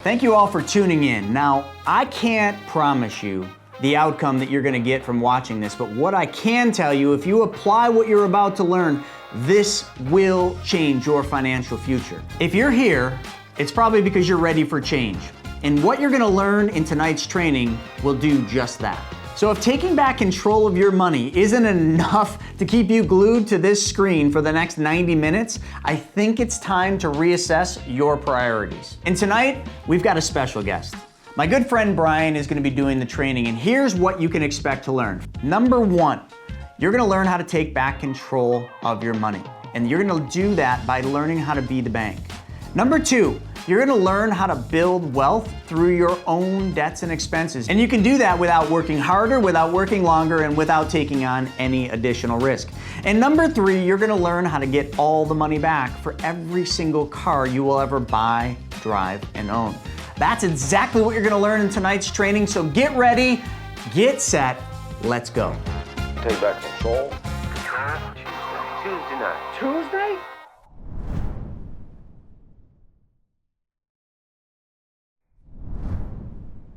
Thank you all for tuning in. Now, I can't promise you the outcome that you're gonna get from watching this, but what I can tell you, if you apply what you're about to learn, this will change your financial future. If you're here, it's probably because you're ready for change. And what you're gonna learn in tonight's training will do just that. So if taking back control of your money isn't enough to keep you glued to this screen for the next 90 minutes, I think it's time to reassess your priorities. And tonight, we've got a special guest. My good friend Brian is gonna be doing the training, and here's what you can expect to learn. Number one, you're gonna learn how to take back control of your money. And you're gonna do that by learning how to be the bank. Number two, you're gonna learn how to build wealth through your own debts and expenses. And you can do that without working harder, without working longer, and without taking on any additional risk. And number three, you're gonna learn how to get all the money back for every single car you will ever buy, drive, and own. That's exactly what you're gonna learn in tonight's training, so get ready, get set, let's go. Take back control. Tuesday night. Tuesday?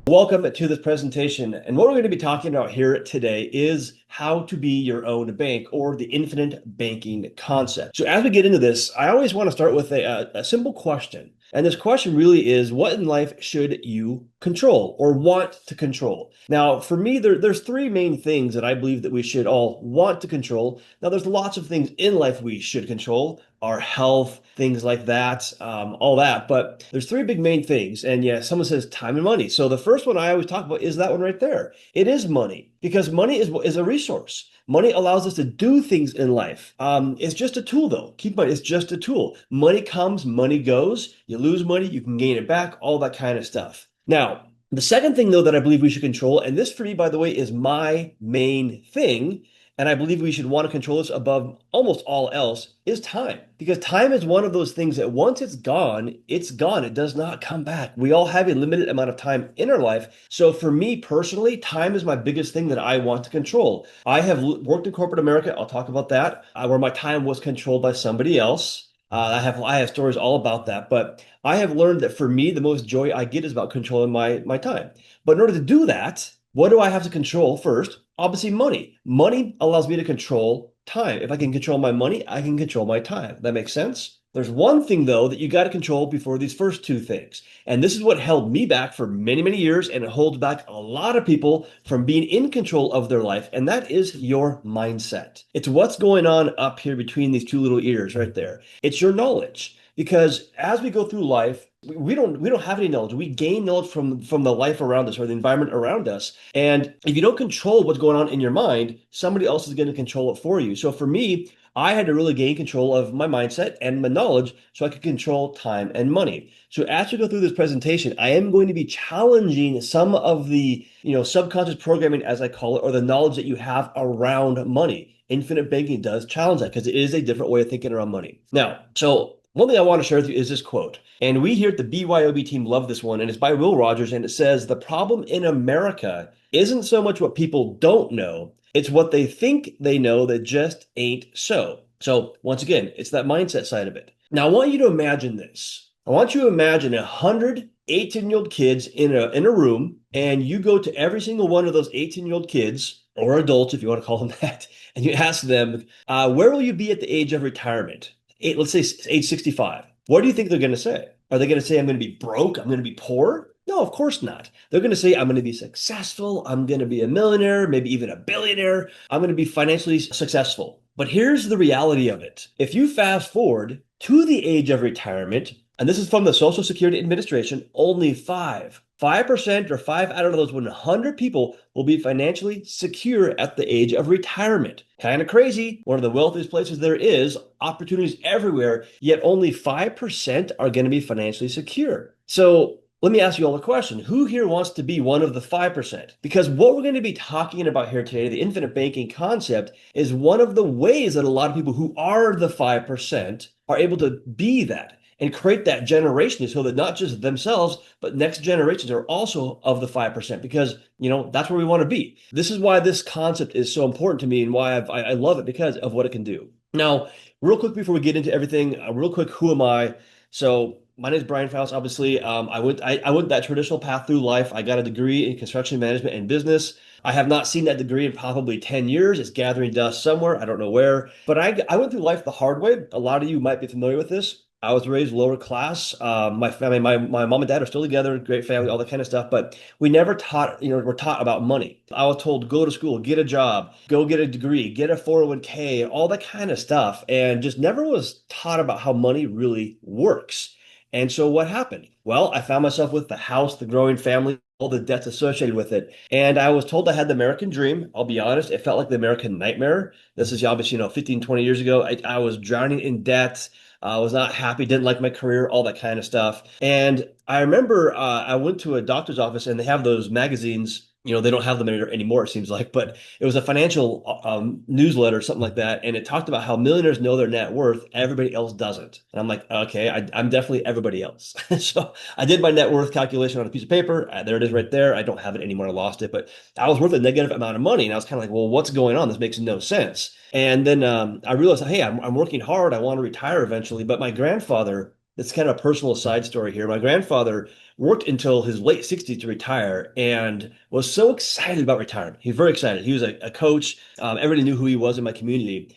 Welcome to this presentation, and what we're going to be talking about here today is how to be your own bank, or the infinite banking concept. So as we get into this, I always want to start with a simple question. And this question really is, what in life should you control or want to control? Now, for me, there's three main things that I believe that we should all want to control. Now, there's lots of things in life we should control, our health, things like that, all that. But there's three big main things. And yeah, someone says time and money. So the first one I always talk about is that one right there. It is money, because money is a resource. Money allows us to do things in life. It's just a tool, though. Keep in mind, it's just a tool. Money comes, money goes. You lose money, you can gain it back, all that kind of stuff. Now, the second thing, though, that I believe we should control, and this for me, by the way, is my main thing, and I believe we should want to control this above almost all else, is time. Because time is one of those things that once it's gone, it's gone. It does not come back. We all have a limited amount of time in our life. So for me personally, time is my biggest thing that I want to control. I have worked in corporate America. I'll talk about that, where my time was controlled by somebody else. I have stories all about that, but I have learned that for me, the most joy I get is about controlling my time. But in order to do that, what do I have to control first? Obviously, money. Money allows me to control time. If I can control my money, I can control my time. That makes sense? There's one thing, though, that you got to control before these first two things. And this is what held me back for many, many years, and it holds back a lot of people from being in control of their life, and that is your mindset. It's what's going on up here between these two little ears right there. It's your knowledge. Because as we go through life, we don't have any knowledge. We gain knowledge from the life around us or the environment around us. And if you don't control what's going on in your mind, somebody else is going to control it for you. So for me, I had to really gain control of my mindset and my knowledge so I could control time and money. So as we go through this presentation, I am going to be challenging some of the, subconscious programming, as I call it, or the knowledge that you have around money. Infinite banking does challenge that because it is a different way of thinking around money. Now, so one thing I want to share with you is this quote. And we here at the BYOB team love this one, and it's by Will Rogers, and it says, "The problem in America isn't so much what people don't know, it's what they think they know that just ain't so." So once again, it's that mindset side of it. Now I want you to imagine this. I want you to imagine 100 18-year-old kids in a room, and you go to every single one of those 18-year-old kids, or adults if you want to call them that, and you ask them, where will you be at the age of retirement? Let's say age 65. What do you think they're going to say? Are they going to say, I'm going to be broke? I'm going to be poor? No, of course not. They're going to say, I'm going to be successful. I'm going to be a millionaire, maybe even a billionaire. I'm going to be financially successful. But here's the reality of it. If you fast forward to the age of retirement, and this is from the Social Security Administration, only 5% or 5 out of those 100 people will be financially secure at the age of retirement. Kind of crazy. One of the wealthiest places there is, opportunities everywhere, yet only 5% are going to be financially secure. So let me ask you all a question. Who here wants to be one of the 5%? Because what we're going to be talking about here today, the infinite banking concept, is one of the ways that a lot of people who are the 5% are able to be that and create that generation so that not just themselves, but next generations are also of the 5%, because, that's where we want to be. This is why this concept is so important to me and why I love it, because of what it can do. Now, real quick before we get into everything, real quick, who am I? So my name is Brian Faust. Obviously, I went that traditional path through life. I got a degree in construction management and business. I have not seen that degree in probably 10 years. It's gathering dust somewhere. I don't know where. But I went through life the hard way. A lot of you might be familiar with this. I was raised lower class. My family, my mom and dad are still together, great family, all that kind of stuff. But we never taught, we're taught about money. I was told, go to school, get a job, go get a degree, get a 401k, all that kind of stuff. And just never was taught about how money really works. And so what happened? Well, I found myself with the house, the growing family, all the debts associated with it. And I was told I had the American dream. I'll be honest, it felt like the American nightmare. This is obviously, 15, 20 years ago. I was drowning in debt. I was not happy, didn't like my career, all that kind of stuff. And I remember I went to a doctor's office and they have those magazines. They don't have them anymore, it seems like, but it was a financial newsletter, something like that. And it talked about how millionaires know their net worth, everybody else doesn't. And I'm like, okay, I'm definitely everybody else. So I did my net worth calculation on a piece of paper. There it is right there. I don't have it anymore. I lost it, but I was worth a negative amount of money. And I was kind of like, well, what's going on? This makes no sense. And then I realized, hey, I'm working hard. I want to retire eventually. But my grandfather, it's kind of a personal side story here. My grandfather worked until his late 60s to retire and was so excited about retirement. He was very excited. He was a coach. Everybody knew who he was in my community.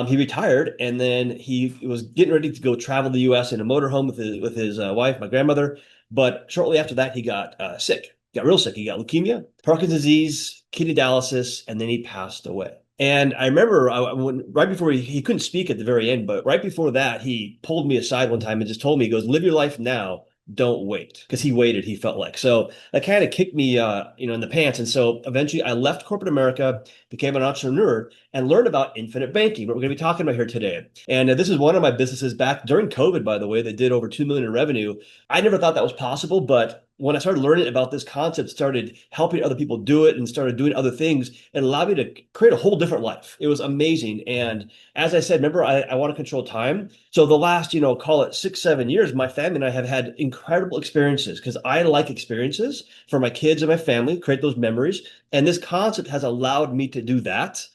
He retired and then he was getting ready to go travel the U.S. in a motorhome with his wife, my grandmother. But shortly after that, he got sick, got real sick. He got leukemia, Parkinson's disease, kidney dialysis, and then he passed away. And I remember right before he couldn't speak at the very end, but right before that, he pulled me aside one time and just told me, he goes, live your life now. Don't wait. Because he waited, he felt like. So that kind of kicked me, in the pants. And so eventually I left corporate America, became an entrepreneur, and learned about infinite banking, what we're going to be talking about here today. And this is one of my businesses back during COVID, by the way, that did over 2 million in revenue. I never thought that was possible, but when I started learning about this concept, started helping other people do it and started doing other things, it allowed me to create a whole different life. It was amazing. And as I said, remember, I want to control time. So the last, call it 6, 7 years, my family and I have had incredible experiences because I like experiences for my kids and my family, create those memories. And this concept has allowed me to do that.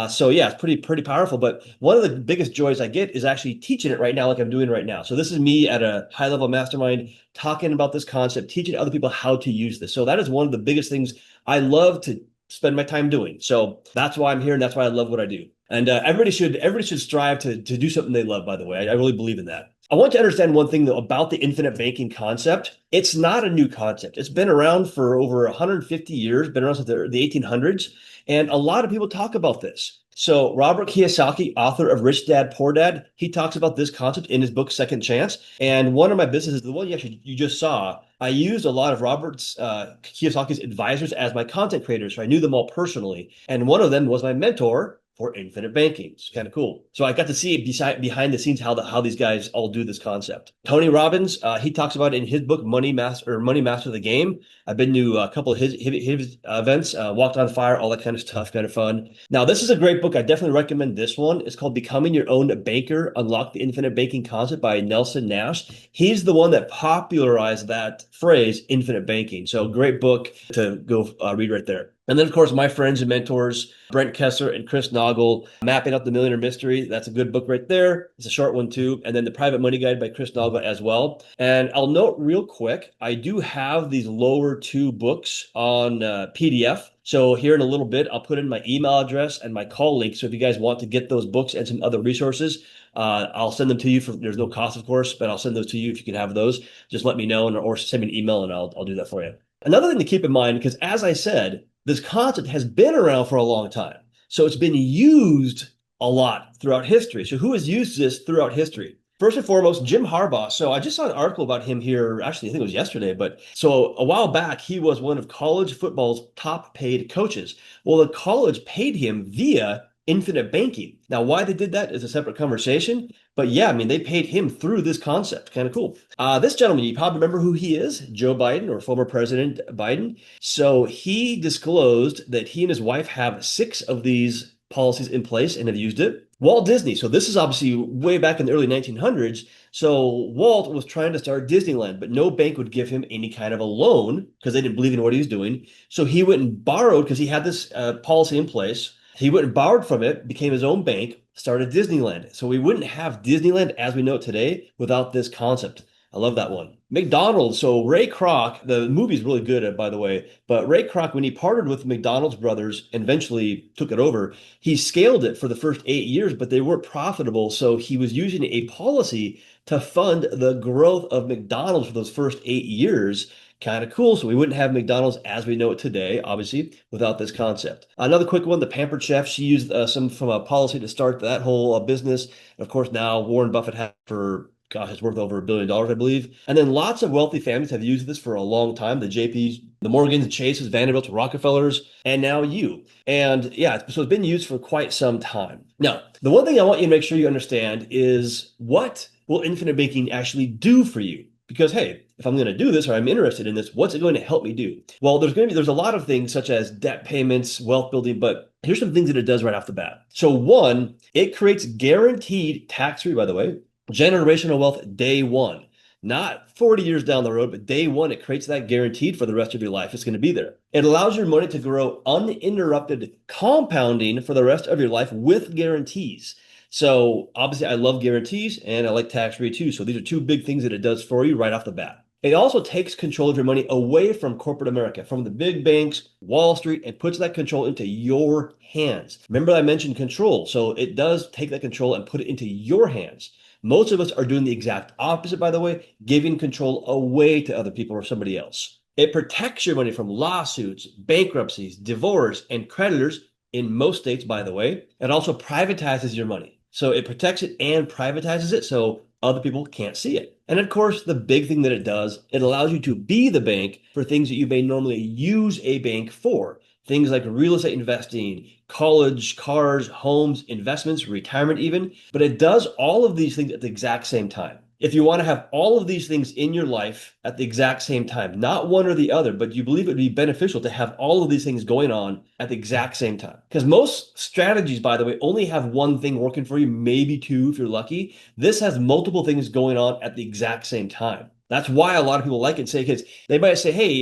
So yeah, it's pretty powerful. But one of the biggest joys I get is actually teaching it right now, like I'm doing right now. So this is me at a high level mastermind talking about this concept, teaching other people how to use this. So that is one of the biggest things I love to spend my time doing. So that's why I'm here, and that's why I love what I do. And everybody should strive to do something they love. By the way, I really believe in that. I want you to understand one thing though about the infinite banking concept. It's not a new concept. It's been around for over 150 years, been around since the 1800s. And a lot of people talk about this. So Robert Kiyosaki, author of Rich Dad, Poor Dad, he talks about this concept in his book, Second Chance. And one of my businesses, the one you just saw, I used a lot of Robert's Kiyosaki's advisors as my content creators. So I knew them all personally. And one of them was my mentor for infinite banking. It's kind of cool. So I got to see behind the scenes how these guys all do this concept. Tony Robbins, he talks about it in his book, Money Master the Game. I've been to a couple of his events, Walked on Fire, all that kind of stuff, kind of fun. Now, this is a great book. I definitely recommend this one. It's called Becoming Your Own Banker, Unlock the Infinite Banking Concept by Nelson Nash. He's the one that popularized that phrase, infinite banking. So great book to go read right there. And then, of course, my friends and mentors, Brent Kessler and Chris Naugle, Mapping Out the Millionaire Mystery. That's a good book right there. It's a short one too. And then The Private Money Guide by Chris Naugle as well. And I'll note real quick, I do have these lower 2 books on PDF. So here in a little bit, I'll put in my email address and my call link. So if you guys want to get those books and some other resources, I'll send them to you there's no cost, of course, but I'll send those to you if you can have those. Just let me know or send me an email and I'll do that for you. Another thing to keep in mind, because as I said, this concept has been around for a long time. So it's been used a lot throughout history. So who has used this throughout history? First and foremost, Jim Harbaugh. So I just saw an article about him here. Actually, I think it was yesterday. But so a while back, he was one of college football's top paid coaches. Well, the college paid him via infinite banking. Now, why they did that is a separate conversation. But yeah, I mean, they paid him through this concept. Kind of cool. This gentleman, you probably remember who he is, Joe Biden, or former President Biden. So he disclosed that he and his wife have 6 of these policies in place and have used it. Walt Disney. So this is obviously way back in the early 1900s. So Walt was trying to start Disneyland, but no bank would give him any kind of a loan because they didn't believe in what he was doing. So he went and borrowed because he had this policy in place. He went and borrowed from it, became his own bank, started Disneyland. So we wouldn't have Disneyland as we know it today without this concept. I love that one. McDonald's. So Ray Kroc, the movie's really good, by the way. But Ray Kroc, when he partnered with McDonald's brothers and eventually took it over, he scaled it for the first 8 years, but they weren't profitable. So he was using a policy to fund the growth of McDonald's for those first 8 years. Kind of cool. So we wouldn't have McDonald's as we know it today, obviously, without this concept. Another quick one, the Pampered Chef. She used some from a policy to start that whole business. And of course, now Warren Buffett has for gosh, it's worth over $1 billion, I believe. And then lots of wealthy families have used this for a long time. The JPs, the Morgans, the Chases, Vanderbilts, Rockefellers, and now you. And yeah, so it's been used for quite some time. Now, the one thing I want you to make sure you understand is what will infinite banking actually do for you? Because, hey, if I'm going to do this or I'm interested in this, what's it going to help me do? Well, there's a lot of things such as debt payments, wealth building, but here's some things that it does right off the bat. So one, it creates guaranteed tax-free, by the way, generational wealth day one, not 40 years down the road, but day one, it creates that guaranteed for the rest of your life. It's going to be there. It allows your money to grow uninterrupted compounding for the rest of your life with guarantees. So obviously I love guarantees and I like tax-free too. So these are two big things that it does for you right off the bat. It also takes control of your money away from corporate America, from the big banks, Wall Street, and puts that control into your hands. Remember I mentioned control. So it does take that control and put it into your hands. Most of us are doing the exact opposite, by the way, giving control away to other people or somebody else. It protects your money from lawsuits, bankruptcies, divorce, and creditors in most states, by the way. It also privatizes your money. So it protects it and privatizes it so other people can't see it. And of course, the big thing that it does, it allows you to be the bank for things that you may normally use a bank for. Things like real estate investing, college, cars, homes, investments, retirement even. But it does all of these things at the exact same time. If you want to have all of these things in your life at the exact same time, not one or the other, but you believe it would be beneficial to have all of these things going on at the exact same time. Because most strategies, by the way, only have one thing working for you, maybe two if you're lucky. This has multiple things going on at the exact same time. That's why a lot of people like it, say, because they might say, hey,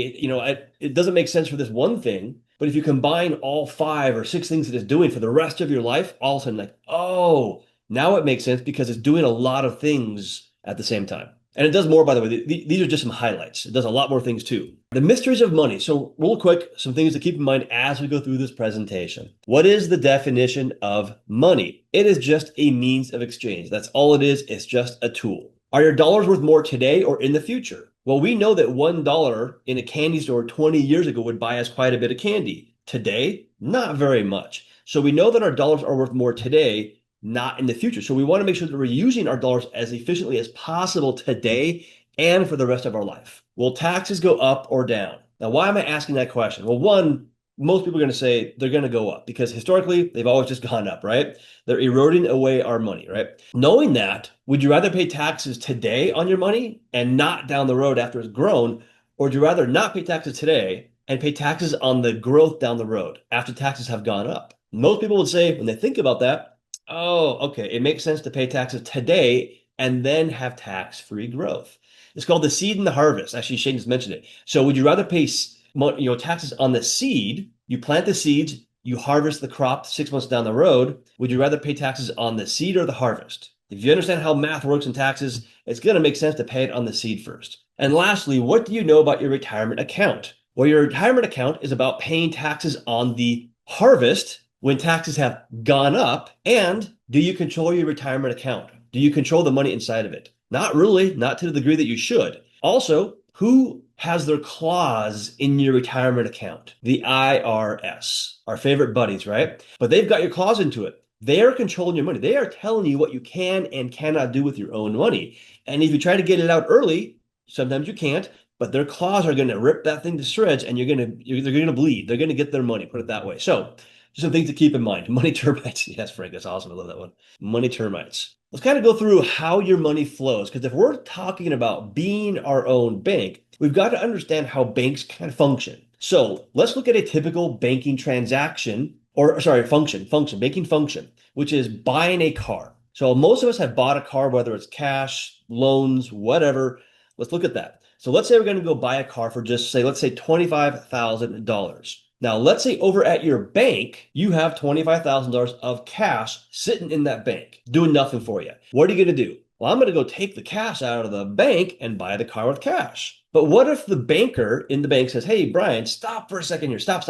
it doesn't make sense for this one thing. But if you combine all 5 or 6 things that it's doing for the rest of your life, all of a sudden like, oh, now it makes sense because it's doing a lot of things at the same time. And it does more, by the way. These are just some highlights. It does a lot more things too. The mysteries of money. So real quick, some things to keep in mind as we go through this presentation. What is the definition of money? It is just a means of exchange. That's all it is. It's just a tool. Are your dollars worth more today or in the future? Well, we know that $1 in a candy store 20 years ago would buy us quite a bit of candy. Today, not very much. So we know that our dollars are worth more today, not in the future. So we want to make sure that we're using our dollars as efficiently as possible today and for the rest of our life. Will taxes go up or down? Now, why am I asking that question? Well, one, most people are going to say they're going to go up because historically they've always just gone up, right? They're eroding away our money, right? Knowing that, would you rather pay taxes today on your money and not down the road after it's grown? Or would you rather not pay taxes today and pay taxes on the growth down the road after taxes have gone up? Most people would say when they think about that, oh, okay, it makes sense to pay taxes today and then have tax-free growth. It's called the seed and the harvest. Actually, Shane just mentioned it. So would you rather pay taxes on the seed? You plant the seeds, you harvest the crop 6 months down the road. Would you rather pay taxes on the seed or the harvest? If you understand how math works in taxes, it's going to make sense to pay it on the seed first. And lastly, what do you know about your retirement account? Well, your retirement account is about paying taxes on the harvest when taxes have gone up. And do you control your retirement account? Do you control the money inside of it? Not really, not to the degree that you should. Also, who has their claws in your retirement account? The IRS, our favorite buddies, right? But they've got your claws into it. They are controlling your money. They are telling you what you can and cannot do with your own money. And if you try to get it out early, sometimes you can't, but their claws are going to rip that thing to shreds and they're going to bleed. They're going to get their money, put it that way. So just some things to keep in mind. Money termites. Yes, Frank, that's awesome. I love that one. Money termites. Let's kind of go through how your money flows. Because if we're talking about being our own bank, we've got to understand how banks kind of function. So let's look at a typical banking transaction, banking function, which is buying a car. So most of us have bought a car, whether it's cash, loans, whatever. Let's look at that. So let's say we're going to go buy a car for just let's say $25,000. Now, let's say over at your bank, you have $25,000 of cash sitting in that bank, doing nothing for you. What are you going to do? Well, I'm going to go take the cash out of the bank and buy the car with cash. But what if the banker in the bank says, hey, Brian, stop for a second here. Stop.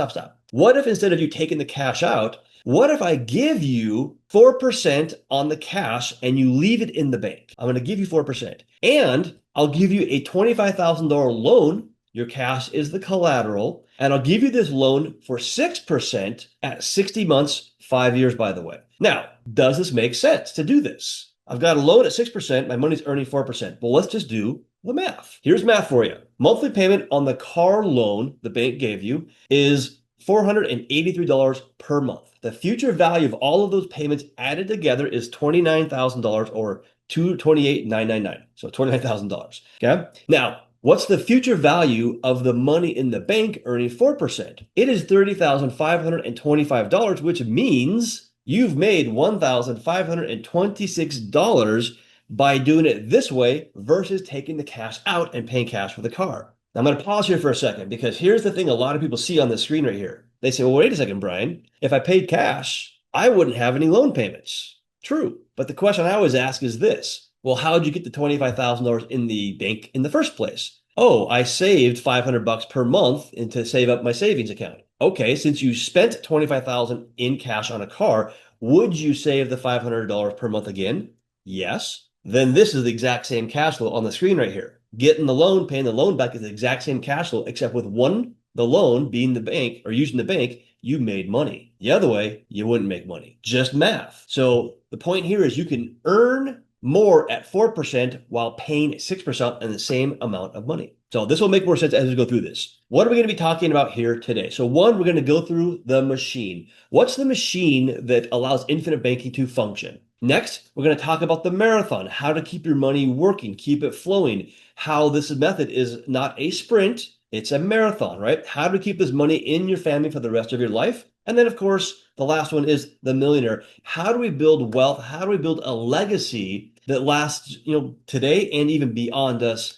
What if instead of you taking the cash out, what if I give you 4% on the cash and you leave it in the bank? I'm going to give you 4%. And I'll give you a $25,000 loan. Your cash is the collateral. And I'll give you this loan for 6% at 60 months, 5 years, by the way. Now, does this make sense to do this? I've got a loan at 6%. My money's earning 4%. Well, let's just do the math. Here's math for you. Monthly payment on the car loan the bank gave you is $483 per month. The future value of all of those payments added together is $29,000 or $228,999. So $29,000. Okay. Now, what's the future value of the money in the bank earning 4%? It is $30,525, which means you've made $1,526 by doing it this way versus taking the cash out and paying cash for the car. Now, I'm going to pause here for a second because here's the thing a lot of people see on the screen right here. They say, well, wait a second, Brian. If I paid cash, I wouldn't have any loan payments. True. But the question I always ask is this. Well, how did you get the $25,000 in the bank in the first place? Oh, I saved $500 per month to save up my savings account. Okay, since you spent $25,000 in cash on a car, would you save the $500 per month again? Yes. Then this is the exact same cash flow on the screen right here. Getting the loan, paying the loan back is the exact same cash flow, except with the loan being the bank or using the bank, you made money. The other way, you wouldn't make money. Just math. So the point here is you can earn more at 4% while paying 6% on the same amount of money. So this will make more sense as we go through this. What are we going to be talking about here today? So one, we're going to go through the machine. What's the machine that allows infinite banking to function? Next, we're going to talk about the marathon, how to keep your money working, keep it flowing, how this method is not a sprint, it's a marathon, right? How to keep this money in your family for the rest of your life. And then, of course, the last one is the millionaire. How do we build wealth? How do we build a legacy that lasts, today and even beyond us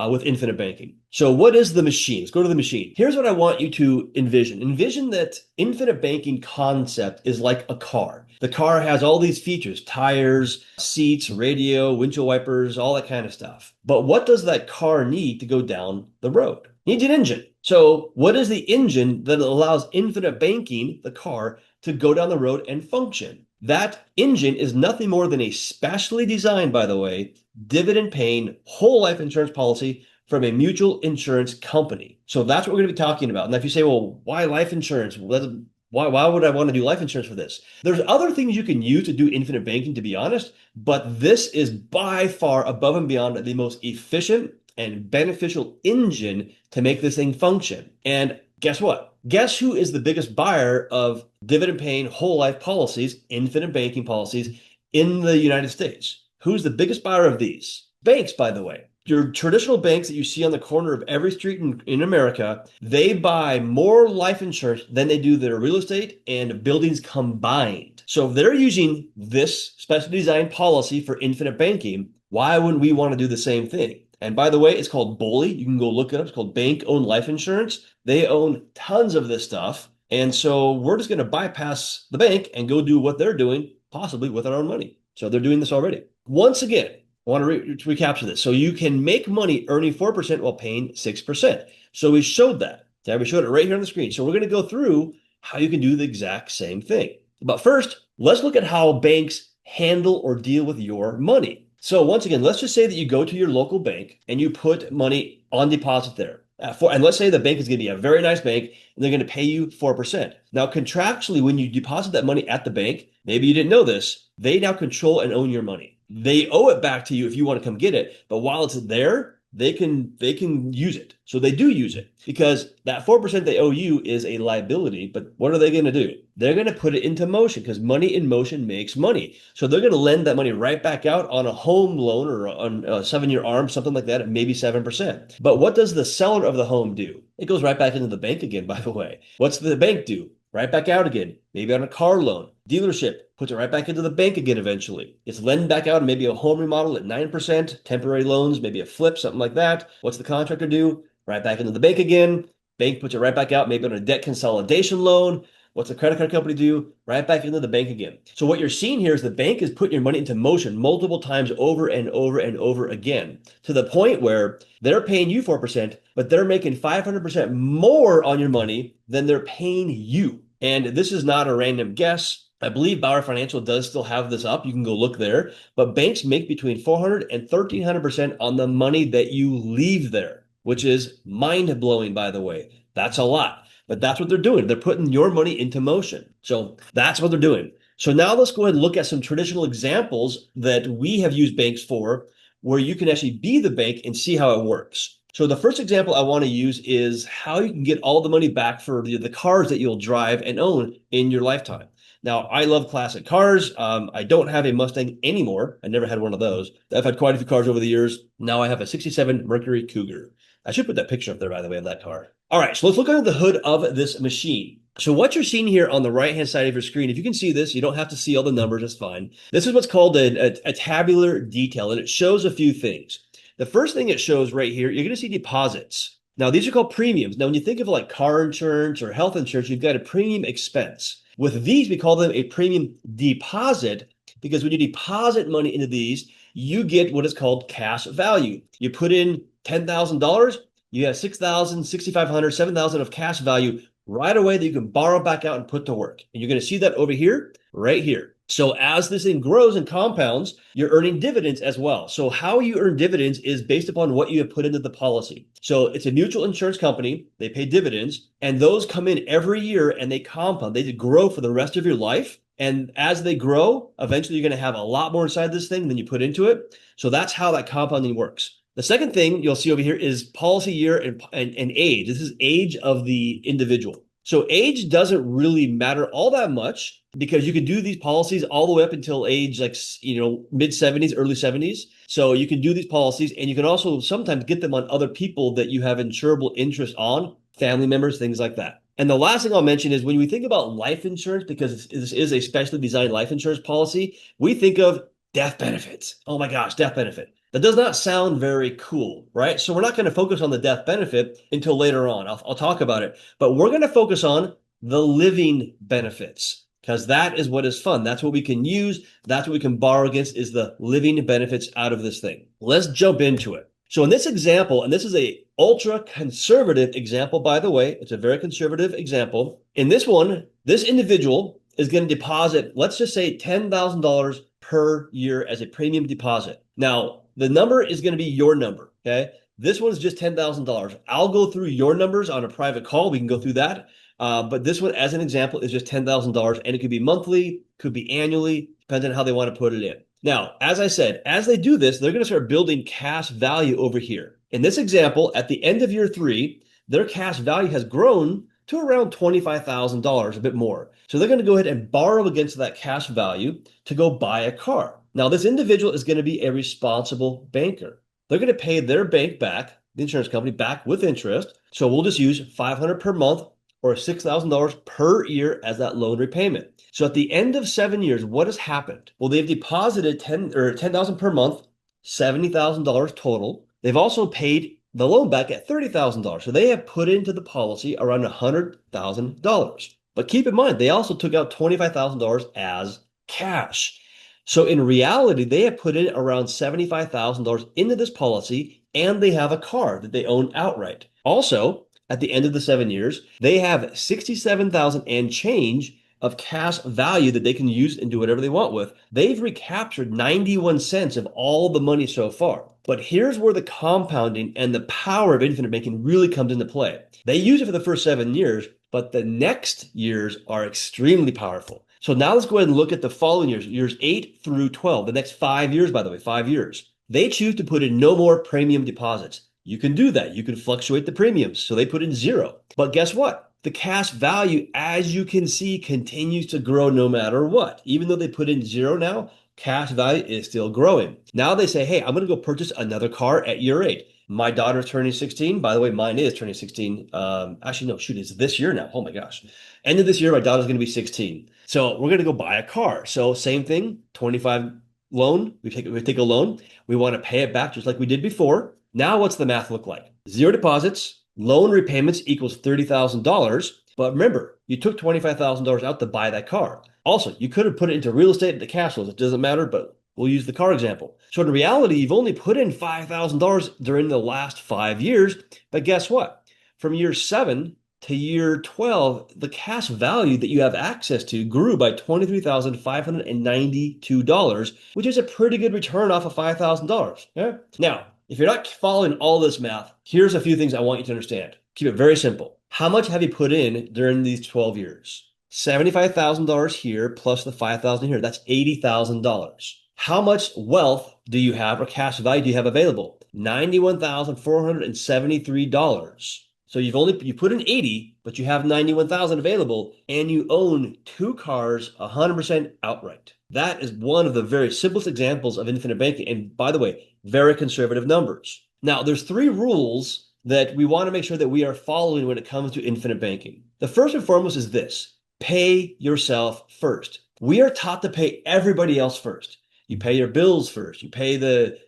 with infinite banking? So what is the machine? Let's go to the machine. Here's what I want you to envision. Envision that infinite banking concept is like a car. The car has all these features, tires, seats, radio, windshield wipers, all that kind of stuff. But what does that car need to go down the road? It needs an engine. So what is the engine that allows infinite banking, the car, to go down the road and function? That engine is nothing more than a specially designed, by the way, dividend-paying whole life insurance policy from a mutual insurance company. So that's what we're going to be talking about. And if you say, well, why life insurance? Why would I want to do life insurance for this? There's other things you can use to do infinite banking, to be honest, but this is by far above and beyond the most efficient and beneficial engine to make this thing function. And guess what? Guess who is the biggest buyer of dividend-paying whole life policies, infinite banking policies in the United States? Who's the biggest buyer of these? Banks, by the way. Your traditional banks that you see on the corner of every street in America, they buy more life insurance than they do their real estate and buildings combined. So if they're using this special design policy for infinite banking, why wouldn't we want to do the same thing? And by the way, it's called BOLI. You can go look it up. It's called bank-owned life insurance. They own tons of this stuff. And so we're just going to bypass the bank and go do what they're doing, possibly with our own money. So they're doing this already. Once again, I want to recapture this. So you can make money earning 4% while paying 6%. So we showed that. Okay? We showed it right here on the screen. So we're going to go through how you can do the exact same thing. But first, let's look at how banks handle or deal with your money. So once again, let's just say that you go to your local bank and you put money on deposit there. And let's say the bank is going to be a very nice bank and they're going to pay you 4%. Now, contractually, when you deposit that money at the bank, maybe you didn't know this, they now control and own your money. They owe it back to you if you want to come get it. But while it's there, they can use it. So they do use it because that 4% they owe you is a liability. But what are they going to do? They're going to put it into motion because money in motion makes money. So they're going to lend that money right back out on a home loan or on a 7-year ARM, something like that, at maybe 7%. But what does the seller of the home do? It goes right back into the bank again, by the way. What's the bank do? Right back out again, maybe on a car loan. Dealership puts it right back into the bank again eventually. It's lending back out, maybe a home remodel at 9%, temporary loans, maybe a flip, something like that. What's the contractor do? Right back into the bank again. Bank puts it right back out, maybe on a debt consolidation loan. What's the credit card company do? Right back into the bank again. So what you're seeing here is the bank is putting your money into motion multiple times over and over and over again, to the point where they're paying you 4%, but they're making 500% more on your money than they're paying you. And this is not a random guess. I believe Bauer Financial does still have this up. You can go look there. But banks make between 400 and 1,300% on the money that you leave there, which is mind-blowing, by the way. That's a lot. But that's what they're doing. They're putting your money into motion. So that's what they're doing. So now let's go ahead and look at some traditional examples that we have used banks for, where you can actually be the bank and see how it works. So the first example I want to use is how you can get all the money back for the cars that you'll drive and own in your lifetime. Now, I love classic cars. I don't have a Mustang anymore. I never had one of those. I've had quite a few cars over the years. Now I have a 67 Mercury Cougar. I should put that picture up there, by the way, of that car. All right, so let's look under the hood of this machine. So what you're seeing here on the right-hand side of your screen, if you can see this, you don't have to see all the numbers, it's fine. This is what's called a tabular detail, and it shows a few things. The first thing it shows right here, you're going to see deposits. Now, these are called premiums. Now, when you think of like car insurance or health insurance, you've got a premium expense. With these, we call them a premium deposit, because when you deposit money into these, you get what is called cash value. You put in $10,000, you have $6,000, $6,500, $7,000 of cash value right away that you can borrow back out and put to work. And you're going to see that over here, right here. So as this thing grows and compounds, you're earning dividends as well. So how you earn dividends is based upon what you have put into the policy. So it's a mutual insurance company. They pay dividends, and those come in every year and they compound. They grow for the rest of your life. And as they grow, eventually you're going to have a lot more inside this thing than you put into it. So that's how that compounding works. The second thing you'll see over here is policy year and age. This is age of the individual. So age doesn't really matter all that much, because you can do these policies all the way up until age like, mid 70s, early 70s. So you can do these policies, and you can also sometimes get them on other people that you have insurable interest on, family members, things like that. And the last thing I'll mention is when we think about life insurance, because this is a specially designed life insurance policy, we think of death benefits. Oh my gosh, death benefit. That does not sound very cool, right? So we're not going to focus on the death benefit until later on. I'll talk about it, but we're going to focus on the living benefits, because that is what is fun. That's what we can use. That's what we can borrow against, is the living benefits out of this thing. Let's jump into it. So in this example, and this is a ultra conservative example, by the way, it's a very conservative example. In this one, this individual is going to deposit, let's just say $10,000 per year as a premium deposit. Now, the number is going to be your number, okay? This one is just $10,000. I'll go through your numbers on a private call. We can go through that. But this one, as an example, is just $10,000, and it could be monthly, could be annually, depends on how they want to put it in. Now, as I said, as they do this, they're going to start building cash value over here. In this example, at the end of year 3, their cash value has grown to around $25,000, a bit more. So they're going to go ahead and borrow against that cash value to go buy a car. Now, this individual is going to be a responsible banker. They're going to pay their bank back, the insurance company, back with interest. So we'll just use $500 per month or $6,000 per year as that loan repayment. So at the end of 7 years, what has happened? Well, they've deposited $10,000 per month, $70,000 total. They've also paid the loan back at $30,000. So they have put into the policy around $100,000. But keep in mind, they also took out $25,000 as cash. So in reality, they have put in around $75,000 into this policy, and they have a car that they own outright. Also, at the end of the 7 years, they have $67,000 and change of cash value that they can use and do whatever they want with. They've recaptured 91 cents of all the money so far. But here's where the compounding and the power of infinite banking really comes into play. They use it for the first 7 years, but the next years are extremely powerful. So now let's go ahead and look at the following years, years 8 through 12, the next 5 years, by the way, 5 years. They choose to put in no more premium deposits. You can do that. You can fluctuate the premiums. So they put in 0. But guess what? The cash value, as you can see, continues to grow no matter what. Even though they put in 0 now, cash value is still growing. Now they say, hey, I'm going to go purchase another car at year 8. My daughter's turning 16. By the way, mine is turning 16. Actually, no, shoot, it's this year now. Oh my gosh. End of this year, my daughter's going to be 16. So we're going to go buy a car. So same thing, 25 loan. We take a loan. We want to pay it back just like we did before. Now what's the math look like? 0 deposits, loan repayments equals $30,000. But remember, you took $25,000 out to buy that car. Also, you could have put it into real estate at the cash flows. It doesn't matter, but we'll use the car example. So in reality, you've only put in $5,000 during the last 5 years. But guess what? From year 7 to year 12, the cash value that you have access to grew by $23,592, which is a pretty good return off of $5,000. Yeah? Now, if you're not following all this math, here's a few things I want you to understand. Keep it very simple. How much have you put in during these 12 years? $75,000 here plus the $5,000 here. That's $80,000. How much wealth do you have or cash value do you have available? $91,473. So you put in 80, but you have 91,000 available, and you own 2 cars 100% outright. That is one of the very simplest examples of infinite banking. And by the way, very conservative numbers. Now, there's 3 rules that we want to make sure that we are following when it comes to infinite banking. The first and foremost is this: pay yourself first. We are taught to pay everybody else first. You pay your bills first. You pay the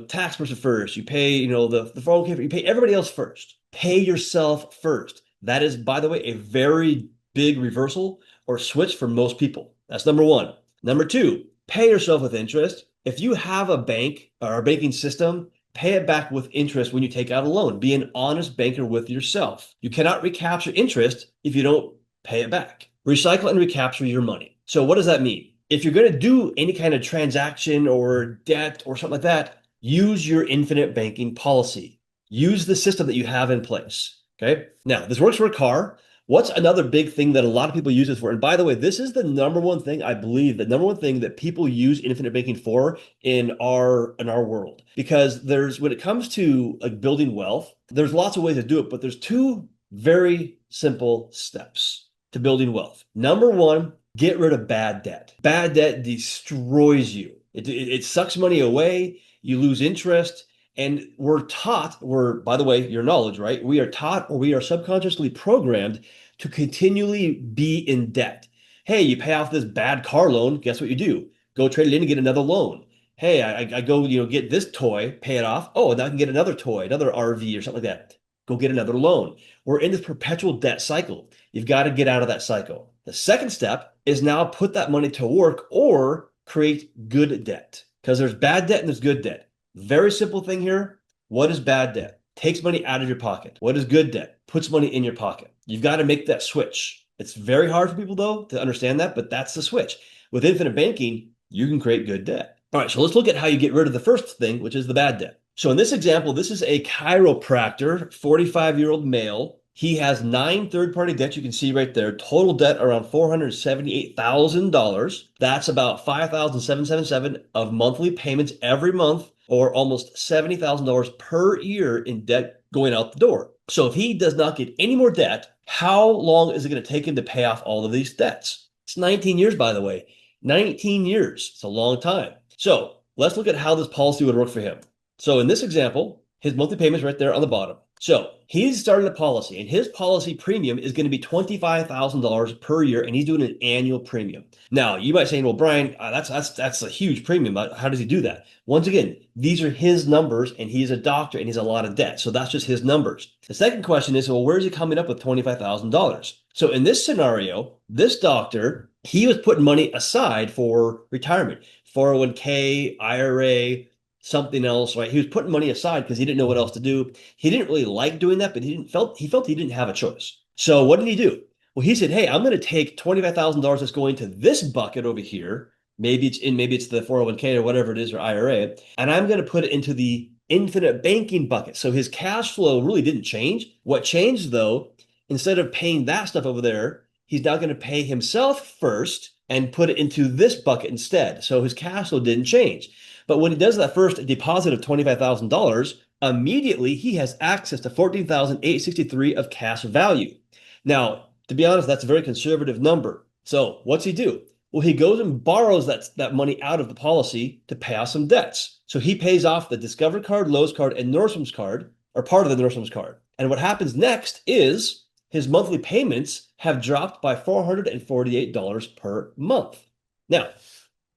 tax person first. You pay the 401k. You pay everybody else first. Pay yourself first. That is, by the way, a very big reversal or switch for most people. That's number 1. Number 2, pay yourself with interest. If you have a bank or a banking system, pay it back with interest when you take out a loan. Be an honest banker with yourself. You cannot recapture interest if you don't pay it back. Recycle and recapture your money. So what does that mean? If you're going to do any kind of transaction or debt or something like that, use your infinite banking policy. Use the system that you have in place. Okay. Now, this works for a car. What's another big thing that a lot of people use this for? And by the way, this is the number one thing I believe, the number one thing that people use infinite banking for in our world. Because when it comes to like building wealth, there's lots of ways to do it, but there's 2 very simple steps to building wealth. Number 1, get rid of bad debt. Bad debt destroys you. It sucks money away. You lose interest. And by the way, your knowledge, right? We are taught, or we are subconsciously programmed to continually be in debt. Hey, you pay off this bad car loan. Guess what you do? Go trade it in and get another loan. Hey, I go, get this toy, pay it off. Oh, now I can get another toy, another RV or something like that. Go get another loan. We're in this perpetual debt cycle. You've got to get out of that cycle. The second step is now put that money to work or create good debt, because there's bad debt and there's good debt. Very simple thing here. What is bad debt? Takes money out of your pocket. What is good debt? Puts money in your pocket. You've got to make that switch. It's very hard for people, though, to understand that, but that's the switch. With infinite banking, you can create good debt. All right, so let's look at how you get rid of the first thing, which is the bad debt. So in this example, this is a chiropractor, 45-year-old male. He has 9 third-party debts. You can see right there. Total debt around $478,000. That's about $5,777 of monthly payments every month, or almost $70,000 per year in debt going out the door. So if he does not get any more debt, how long is it going to take him to pay off all of these debts? It's 19 years, by the way. 19 years. It's a long time. So let's look at how this policy would work for him. So in this example, his monthly payment is right there on the bottom. So he's starting a policy, and his policy premium is going to be $25,000 per year, and he's doing an annual premium. Now, you might say, well, Brian, that's a huge premium. How does he do that? Once again, these are his numbers, and he's a doctor, and he's a lot of debt. So that's just his numbers. The second question is, well, where is he coming up with $25,000? So in this scenario, this doctor, he was putting money aside for retirement, 401k, IRA, something else, right? He was putting money aside because he didn't know what else to do. He didn't really like doing that, but he felt he didn't have a choice. So what did he do? Well, he said, hey, I'm going to take $25,000 that's going to this bucket over here. Maybe it's the 401k or whatever it is, or IRA, and I'm going to put it into the infinite banking bucket. So his cash flow really didn't change. What changed, though, instead of paying that stuff over there, he's now going to pay himself first and put it into this bucket instead. So his cash flow didn't change. But when he does that first deposit of $25,000, immediately he has access to $14,863 of cash value. Now, to be honest, that's a very conservative number. So what's he do? Well, he goes and borrows that money out of the policy to pay off some debts. So he pays off the Discover card, Lowe's card, and Nordstrom's card, or part of the Nordstrom's card. And what happens next is his monthly payments have dropped by $448 per month. Now,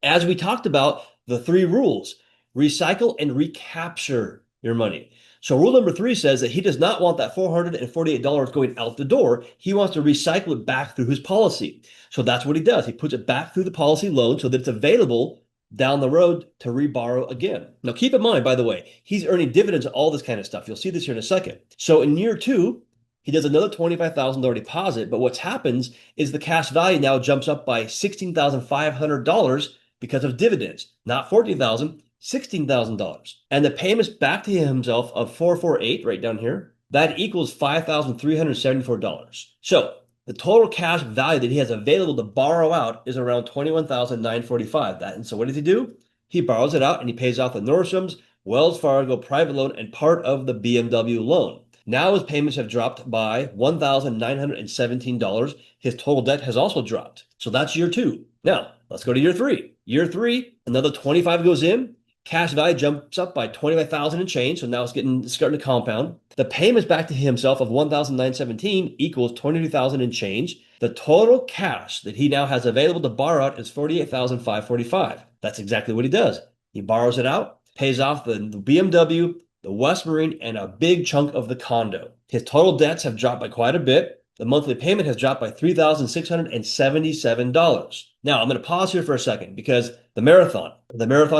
as we talked about, the 3 rules: recycle and recapture your money. So rule number 3 says that he does not want that $448 going out the door. He wants to recycle it back through his policy. So that's what he does. He puts it back through the policy loan so that it's available down the road to reborrow again. Now keep in mind, by the way, he's earning dividends on all this kind of stuff. You'll see this here in a second. So in year 2, he does another $25,000 deposit, but what happens is the cash value now jumps up by $16,500 because of dividends, not $14,000, $16,000. And the payments back to himself of $448 right down here, that equals $5,374. So the total cash value that he has available to borrow out is around $21,945. And so what does he do? He borrows it out and he pays off the Nordstroms, Wells Fargo private loan, and part of the BMW loan. Now his payments have dropped by $1,917. His total debt has also dropped. So that's year 2. Now let's go to year 3. Year 3, another 25 goes in. Cash value jumps up by 25,000 and change. So now it's starting to compound. The payments back to himself of 1,917 equals 22,000 and change. The total cash that he now has available to borrow out is 48,545. That's exactly what he does. He borrows it out, pays off the BMW, the West Marine, and a big chunk of the condo. His total debts have dropped by quite a bit. The monthly payment has dropped by $3,677. Now, I'm going to pause here for a second because the marathon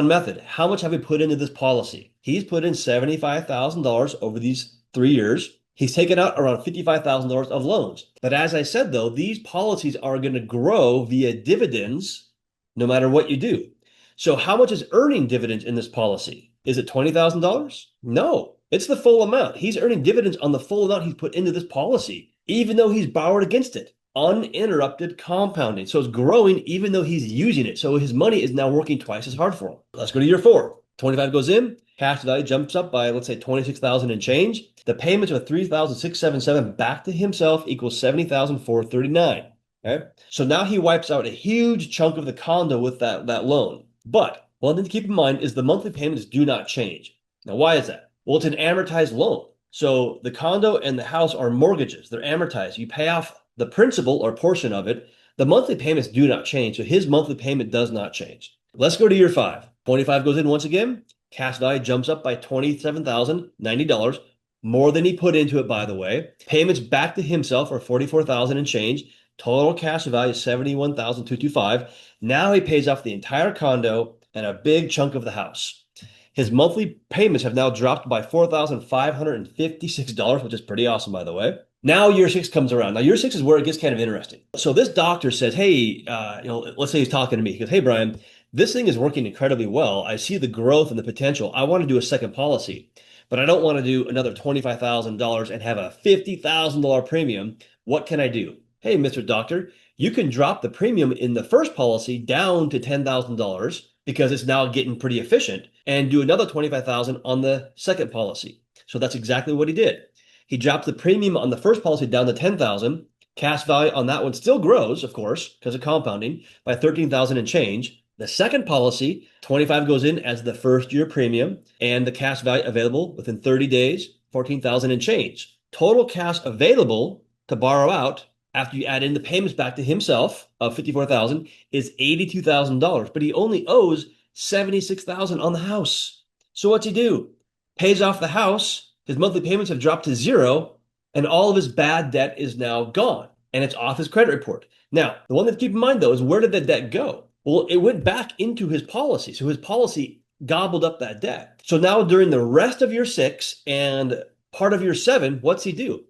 method, how much have we put into this policy? He's put in $75,000 over these 3 years. He's taken out around $55,000 of loans. But as I said, though, these policies are going to grow via dividends no matter what you do. So how much is earning dividends in this policy? Is it $20,000? No, it's the full amount. He's earning dividends on the full amount he's put into this policy, even though he's borrowed against it. Uninterrupted compounding. So it's growing even though he's using it. So his money is now working twice as hard for him. Let's go to year 4. 25 goes in. Cash value jumps up by, let's say, 26,000 and change. The payments of 3,677 back to himself equals 70,439. Okay. So now he wipes out a huge chunk of the condo with that loan. But one thing to keep in mind is the monthly payments do not change. Now, why is that? Well, it's an amortized loan. So the condo and the house are mortgages. They're amortized. You pay off the principal or portion of it. The monthly payments do not change. So his monthly payment does not change. Let's go to year 5. 25 goes in once again. Cash value jumps up by $27,090, more than he put into it, by the way. Payments back to himself are $44,000 and change. Total cash value is $71,225. Now he pays off the entire condo and a big chunk of the house. His monthly payments have now dropped by $4,556, which is pretty awesome, by the way. Now year 6 comes around. Now year 6 is where it gets kind of interesting. So this doctor says, hey, let's say he's talking to me. He goes, hey, Brian, this thing is working incredibly well. I see the growth and the potential. I want to do a second policy, but I don't want to do another $25,000 and have a $50,000 premium. What can I do? Hey, Mr. Doctor, you can drop the premium in the first policy down to $10,000 because it's now getting pretty efficient, and do another $25,000 on the second policy. So that's exactly what he did. He dropped the premium on the first policy down to $10,000. Cash value on that one still grows, of course, because of compounding, by $13,000 and change. The second policy, 25 goes in as the first year premium, and the cash value available within 30 days, $14,000 and change. Total cash available to borrow out after you add in the payments back to himself of $54,000 is $82,000, but he only owes $76,000 on the house. So what's he do? Pays off the house. His monthly payments have dropped to 0, and all of his bad debt is now gone, and it's off his credit report. Now, the one thing to keep in mind, though, is where did the debt go? Well, it went back into his policy. So his policy gobbled up that debt. So now during the rest of year 6 and part of year 7, what's he do?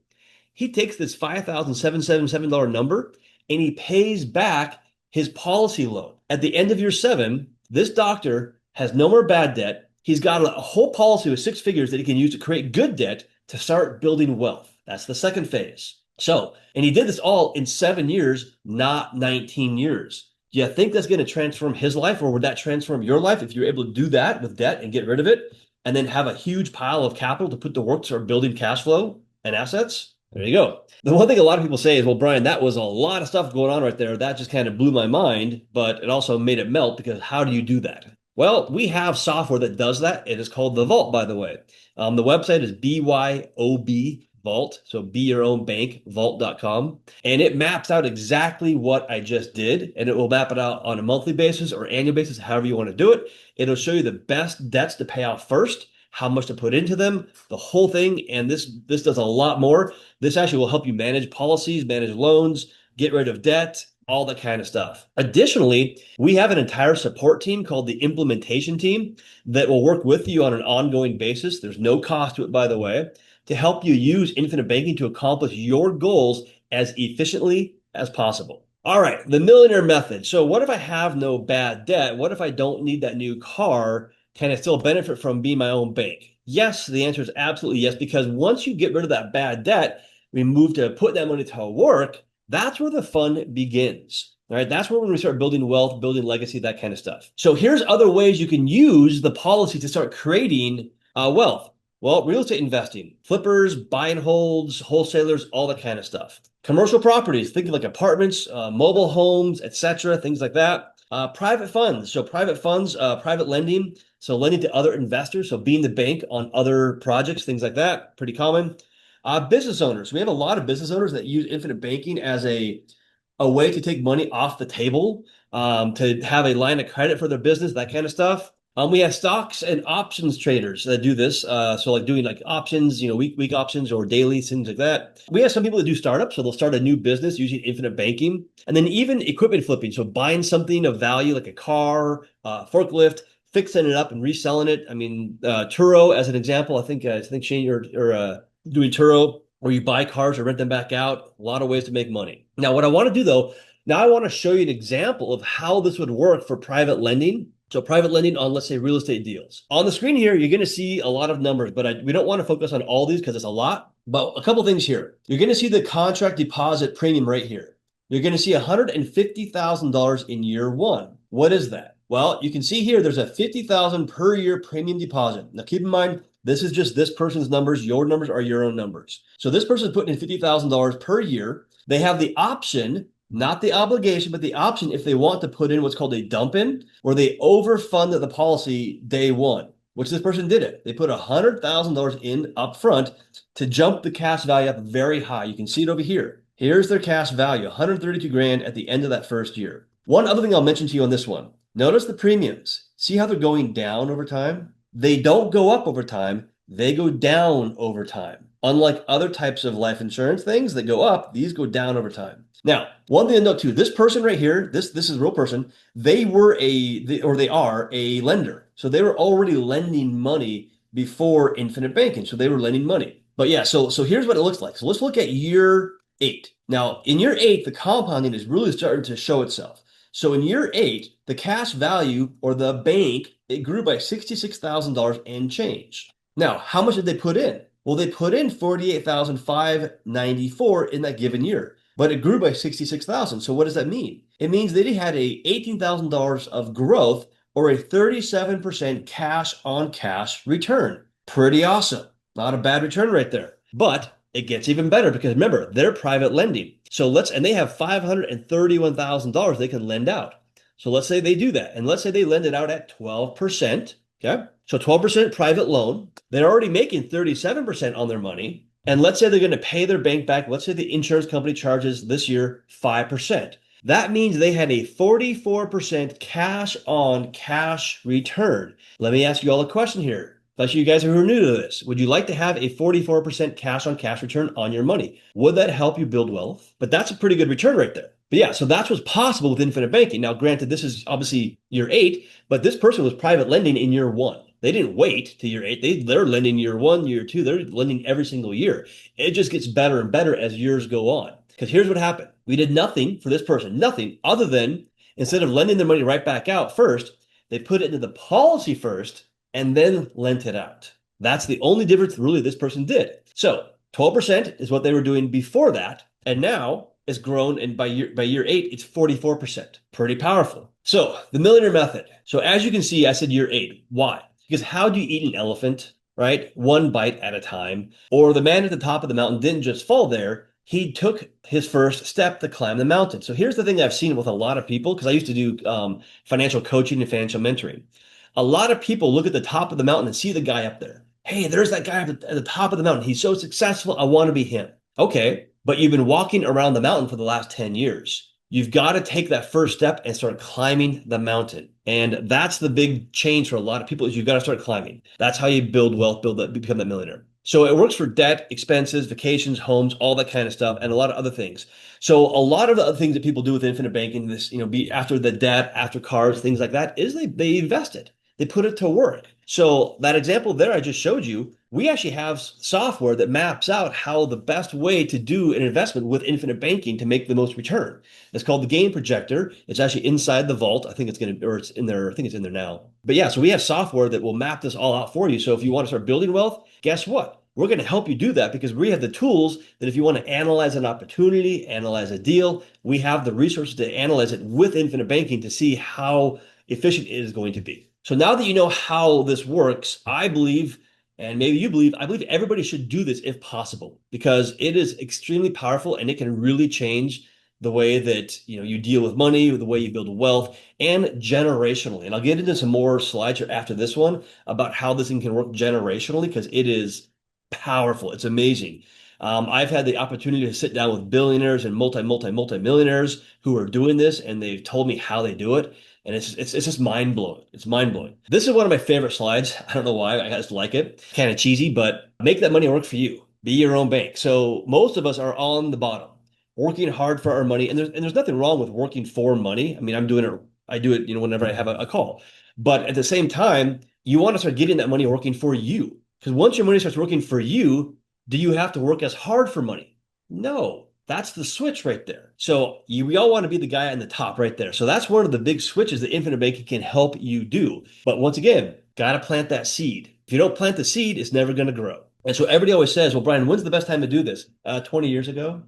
He takes this $5,777 number and he pays back his policy loan. At the end of year 7, this doctor has no more bad debt. He's got a whole policy with 6 figures that he can use to create good debt to start building wealth. That's the second phase. So, and he did this all in 7 years, not 19 years. Do you think that's going to transform his life, or would that transform your life if you're able to do that with debt and get rid of it and then have a huge pile of capital to put to work to start building cash flow and assets? There you go. The one thing a lot of people say is, well, Brian, that was a lot of stuff going on right there. That just kind of blew my mind, but it also made it melt, because how do you do that? Well, we have software that does that. It is called the Vault, by the way. The website is BYOB Vault. So be your own bank, vault.com. And it maps out exactly what I just did. And it will map it out on a monthly basis or annual basis, however you want to do it. It'll show you the best debts to pay off first, how much to put into them, the whole thing. And this does a lot more. This actually will help you manage policies, manage loans, get rid of debt, all that kind of stuff. Additionally, we have an entire support team called the implementation team that will work with you on an ongoing basis. There's no cost to it, by the way, to help you use infinite banking to accomplish your goals as efficiently as possible. All right, the millionaire method. So what if I have no bad debt? What if I don't need that new car? Can I still benefit from being my own bank? Yes, the answer is absolutely yes, because once you get rid of that bad debt, we move to put that money to work. That's where the fun begins. All right, that's where when we start building wealth, building legacy, that kind of stuff. So here's other ways you can use the policy to start creating wealth. Well, real estate investing, flippers, buy and holds, wholesalers, all that kind of stuff. Commercial properties, think of like apartments, mobile homes, etc., things like that. Private funds, so private funds, private lending, so lending to other investors, so being the bank on other projects, things like that, pretty common. Business owners, we have a lot of business owners that use infinite banking as a way to take money off the table, to have a line of credit for their business, that kind of stuff. We have stocks and options traders that do this. So like doing like options, week options or daily, things like that. We have some people that do startups. So they'll start a new business using infinite banking, and then even equipment flipping. So buying something of value, like a car, forklift, fixing it up and reselling it. I mean, Turo as an example, I think Shane, you're doing Turo, where you buy cars or rent them back out. A lot of ways to make money. Now, what I want to do though, now I want to show you an example of how this would work for private lending. So private lending on, let's say, real estate deals. On the screen here, you're going to see a lot of numbers, but we don't want to focus on all these because it's a lot. But a couple things here. You're going to see the contract deposit premium right here. You're going to see $150,000 in year one. What is that? Well, you can see here, there's a $50,000 per year premium deposit. Now, keep in mind, this is just this person's numbers. Your numbers are your own numbers. So this person is putting in $50,000 per year. They have the option, not the obligation, but the option if they want to put in what's called a dump in, where they overfund the policy day one, which this person did it. They put $100,000 in upfront to jump the cash value up very high. You can see it over here. Here's their cash value, 132 grand at the end of that first year. One other thing I'll mention to you on this one. Notice the premiums. See how they're going down over time? They don't go up over time. They go down over time. Unlike other types of life insurance things that go up, these go down over time. Now, one thing to note too, this person right here, this is a real person. They are a lender. So they were already lending money before infinite banking. So they were lending money. But yeah, so here's what it looks like. So let's look at year 8. Now, in year 8, the compounding is really starting to show itself. So in year 8, the cash value or the bank, it grew by $66,000 and change. Now, how much did they put in? Well, they put in $48,594 in that given year, but it grew by $66,000. So what does that mean? It means they had a $18,000 of growth or a 37% cash on cash return. Pretty awesome. Not a bad return right there. But it gets even better because remember, they're private lending. And they have $531,000 they can lend out. So let's say they do that. And let's say they lend it out at 12%. Okay. So 12% private loan. They're already making 37% on their money. And let's say they're going to pay their bank back. Let's say the insurance company charges this year 5%. That means they had a 44% cash on cash return. Let me ask you all a question here. Especially you guys who are new to this. Would you like to have a 44% cash on cash return on your money? Would that help you build wealth? But that's a pretty good return right there. But yeah, so that's what's possible with infinite banking. Now, granted, this is obviously year 8, but this person was private lending in year 1. They didn't wait to year 8. They're lending year 1, year 2. They're lending every single year. It just gets better and better as years go on. Because here's what happened. We did nothing for this person, nothing other than instead of lending their money right back out first, they put it into the policy first and then lent it out. That's the only difference really this person did. So 12% is what they were doing before that. And now it's grown, and by year 8, it's 44%. Pretty powerful. So the millionaire method. So as you can see, I said year 8. Why? Because how do you eat an elephant, right? One bite at a time. Or the man at the top of the mountain didn't just fall there. He took his first step to climb the mountain. So here's the thing that I've seen with a lot of people, because I used to do financial coaching and financial mentoring. A lot of people look at the top of the mountain and see the guy up there. Hey, there's that guy at the top of the mountain. He's so successful. I want to be him. Okay, but you've been walking around the mountain for the last 10 years. You've got to take that first step and start climbing the mountain. And that's the big change for a lot of people is you've got to start climbing. That's how you build wealth, become that millionaire. So it works for debt, expenses, vacations, homes, all that kind of stuff, and a lot of other things. So a lot of the other things that people do with infinite banking, this, be after the debt, after cars, things like that, is they invest it. They put it to work. So that example there I just showed you, we actually have software that maps out how the best way to do an investment with infinite banking to make the most return. It's called the Gain Projector. It's actually inside the vault. I think it's going to, or it's in there. I think it's in there now. But yeah, so we have software that will map this all out for you. So if you want to start building wealth, guess what? We're going to help you do that because we have the tools that if you want to analyze an opportunity, analyze a deal, we have the resources to analyze it with infinite banking to see how efficient it is going to be. So now that you know how this works, I believe, and maybe you believe, I believe everybody should do this if possible, because it is extremely powerful and it can really change the way that you deal with money, the way you build wealth, and generationally. And I'll get into some more slides here after this one about how this thing can work generationally, because it is powerful. It's amazing. I've had the opportunity to sit down with billionaires and multi-millionaires who are doing this, and they've told me how they do it. And it's just mind blowing. It's mind blowing. This is one of my favorite slides. I don't know why. I just like it. Kind of cheesy, but make that money work for you. Be your own bank. So most of us are on the bottom, working hard for our money. And there's nothing wrong with working for money. I mean, I do it, whenever I have a call. But at the same time, you want to start getting that money working for you. Because once your money starts working for you, do you have to work as hard for money? No. That's the switch right there. So we all want to be the guy on the top right there. So that's one of the big switches that infinite banking can help you do. But once again, got to plant that seed. If you don't plant the seed, it's never going to grow. And so everybody always says, well, Brian, when's the best time to do this? 20 years ago?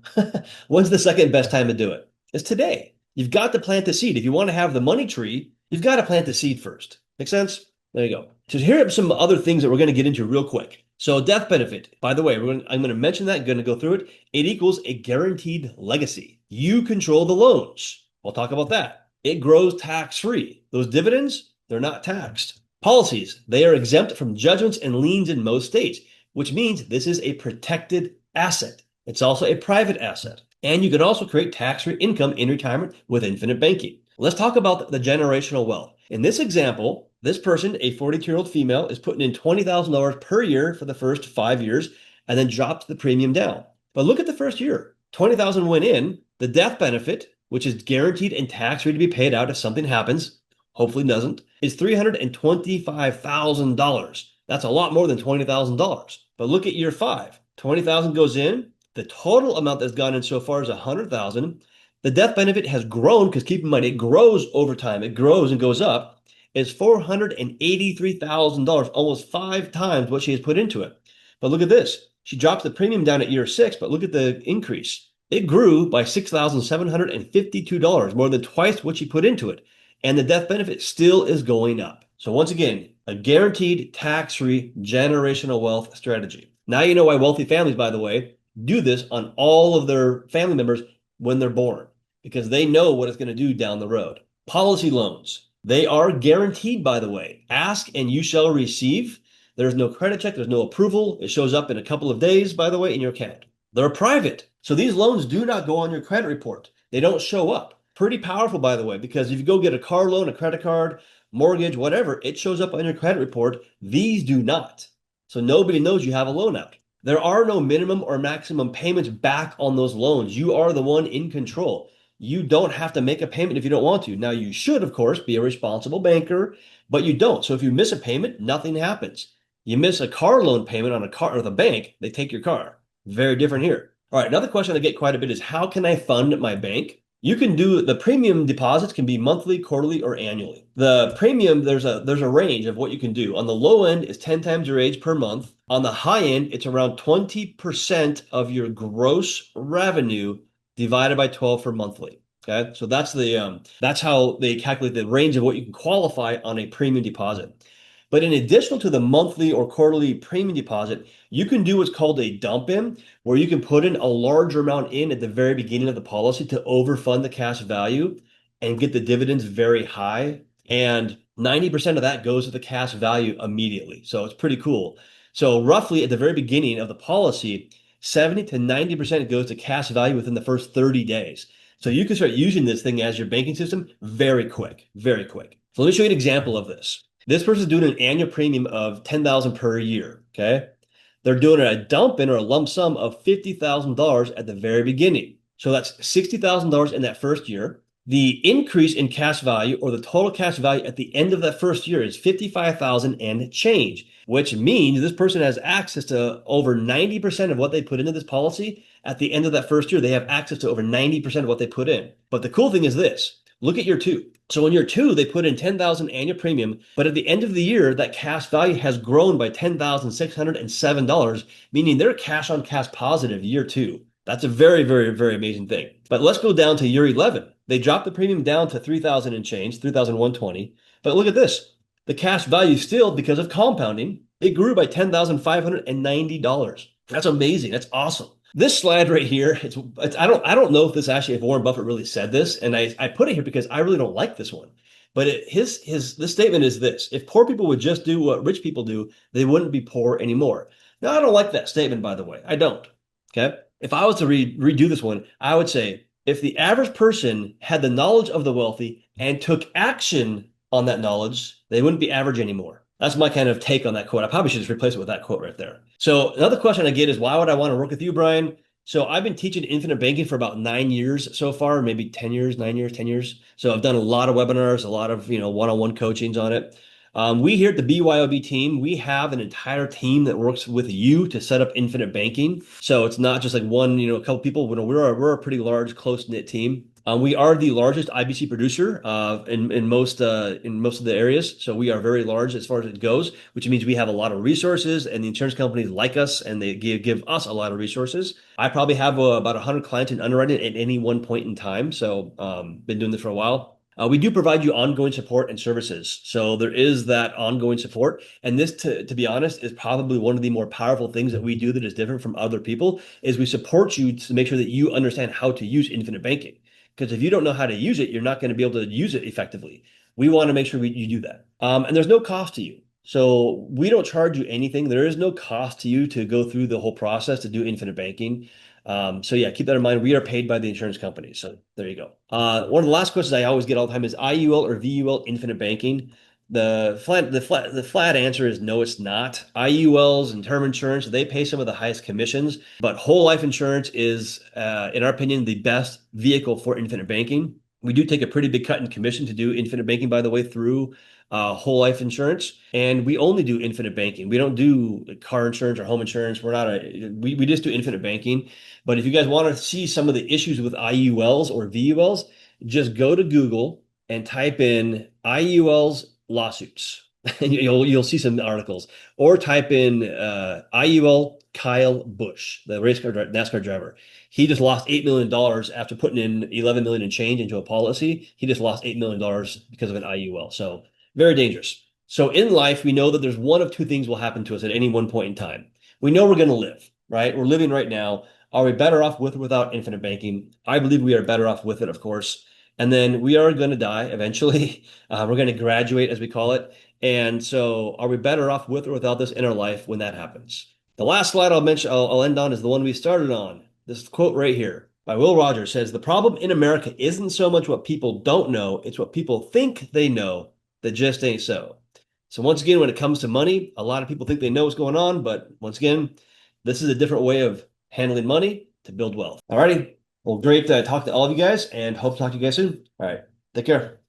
When's the second best time to do it? It's today. You've got to plant the seed. If you want to have the money tree, you've got to plant the seed first. Make sense? There you go. So here are some other things that we're going to get into real quick. So death benefit, by the way, I'm going to mention that, going to go through it. It equals a guaranteed legacy. You control the loans. We'll talk about that. It grows tax-free. Those dividends, they're not taxed. Policies, they are exempt from judgments and liens in most states, which means this is a protected asset. It's also a private asset. And you can also create tax-free income in retirement with infinite banking. Let's talk about the generational wealth. In this example, this person, a 42-year-old female, is putting in $20,000 per year for the first 5 years and then drops the premium down. But look at the first year. $20,000 went in. The death benefit, which is guaranteed and tax-free to be paid out if something happens, hopefully doesn't, is $325,000. That's a lot more than $20,000. But look at year 5. $20,000 goes in. The total amount that's gone in so far is $100,000. The death benefit has grown because keep in mind, it grows over time. It grows and goes up. Is $483,000, almost 5 times what she has put into it. But look at this. She drops the premium down at year 6, but look at the increase. It grew by $6,752, more than twice what she put into it. And the death benefit still is going up. So once again, a guaranteed tax-free generational wealth strategy. Now you know why wealthy families, by the way, do this on all of their family members when they're born, because they know what it's going to do down the road. Policy loans. They are guaranteed, by the way. Ask and you shall receive. There's no credit check. There's no approval. It shows up in a couple of days, by the way, in your account. They're private. So these loans do not go on your credit report. They don't show up. Pretty powerful, by the way, because if you go get a car loan, a credit card, mortgage, whatever, it shows up on your credit report. These do not. So nobody knows you have a loan out. There are no minimum or maximum payments back on those loans. You are the one in control. You don't have to make a payment if you don't want to. Now, you should, of course, be a responsible banker, but you don't. So if you miss a payment, nothing happens. You miss a car loan payment on a car or the bank, they take your car. Very different here. All right, another question I get quite a bit is how can I fund my bank? You can do the premium deposits can be monthly, quarterly, or annually. The premium, there's a range of what you can do. On the low end is 10 times your age per month. On the high end, it's around 20% of your gross revenue divided by 12 for monthly. Okay, so that's how they calculate the range of what you can qualify on a premium deposit. But in addition to the monthly or quarterly premium deposit, you can do what's called a dump in, where you can put in a larger amount in at the very beginning of the policy to overfund the cash value and get the dividends very high. And 90% of that goes to the cash value immediately. So it's pretty cool. So roughly at the very beginning of the policy, 70 to 90% goes to cash value within the first 30 days. So you can start using this thing as your banking system very quick, very quick. So let me show you an example of this. This person's doing an annual premium of $10,000 per year, okay? They're doing a dump in or a lump sum of $50,000 at the very beginning. So that's $60,000 in that first year. The increase in cash value or the total cash value at the end of that first year is $55,000 and change, which means this person has access to over 90% of what they put into this policy. At the end of that first year, they have access to over 90% of what they put in. But the cool thing is this. Look at year two. So in year two, they put in $10,000 annual premium, but at the end of the year, that cash value has grown by $10,607, meaning they're cash on cash positive year two. That's a very, very, very amazing thing. But let's go down to year 11. They dropped the premium down to $3,000 and change, $3,120. But look at this. The cash value still, because of compounding, it grew by $10,590. That's amazing. That's awesome. This slide right here, I don't know if if Warren Buffett really said this, and I put it here because I really don't like this one. But this statement is this: if poor people would just do what rich people do, they wouldn't be poor anymore. Now, I don't like that statement, by the way. I don't. Okay. If I was to redo this one, I would say if the average person had the knowledge of the wealthy and took action on that knowledge, they wouldn't be average anymore. That's my kind of take on that quote. I probably should just replace it with that quote right there. So another question I get is, why would I want to work with you, Brian? So I've been teaching infinite banking for about 9 years so far, maybe 10 years, 9 years, 10 years. So I've done a lot of webinars, a lot of, one-on-one coachings on it. We here at the BYOB team, we have an entire team that works with you to set up infinite banking. So it's not just like one, a couple people. We're a pretty large, close-knit team. We are the largest IBC producer in most of the areas. So we are very large as far as it goes, which means we have a lot of resources, and the insurance companies like us, and they give us a lot of resources. I probably have about 100 clients in underwriting at any one point in time. So been doing this for a while. We do provide you ongoing support and services. So there is that ongoing support. And this, to be honest, is probably one of the more powerful things that we do that is different from other people, is we support you to make sure that you understand how to use infinite banking. Because if you don't know how to use it, you're not going to be able to use it effectively. We want to make sure you do that. And there's no cost to you. So we don't charge you anything. There is no cost to you to go through the whole process to do infinite banking. So yeah, keep that in mind. We are paid by the insurance company. So there you go. One of the last questions I always get all the time is IUL or VUL infinite banking. The flat answer is no, it's not. IULs and term insurance, they pay some of the highest commissions, but whole life insurance is, in our opinion, the best vehicle for infinite banking. We do take a pretty big cut in commission to do infinite banking, by the way, through whole life insurance. And we only do infinite banking. We don't do car insurance or home insurance. We just do infinite banking. But if you guys want to see some of the issues with IULs or VULs, just go to Google and type in IULs lawsuits. And you'll see some articles. Or type in IUL Kyle Busch, the NASCAR driver. He just lost $8 million after putting in $11 million and change into a policy. He just lost $8 million because of an IUL. So very dangerous. So in life, we know that there's one of two things will happen to us at any one point in time. We know we're going to live, right? We're living right now. Are we better off with or without infinite banking? I believe we are better off with it, of course. And then we are going to die eventually. We're going to graduate, as we call it. And so are we better off with or without this in our life when that happens? The last slide I'll end on is the one we started on. This quote right here by Will Rogers says, "The problem in America isn't so much what people don't know, it's what people think they know that just ain't so." So once again, when it comes to money, a lot of people think they know what's going on, but once again, this is a different way of handling money to build wealth. All righty. Well, great to talk to all of you guys, and hope to talk to you guys soon. All right. Take care.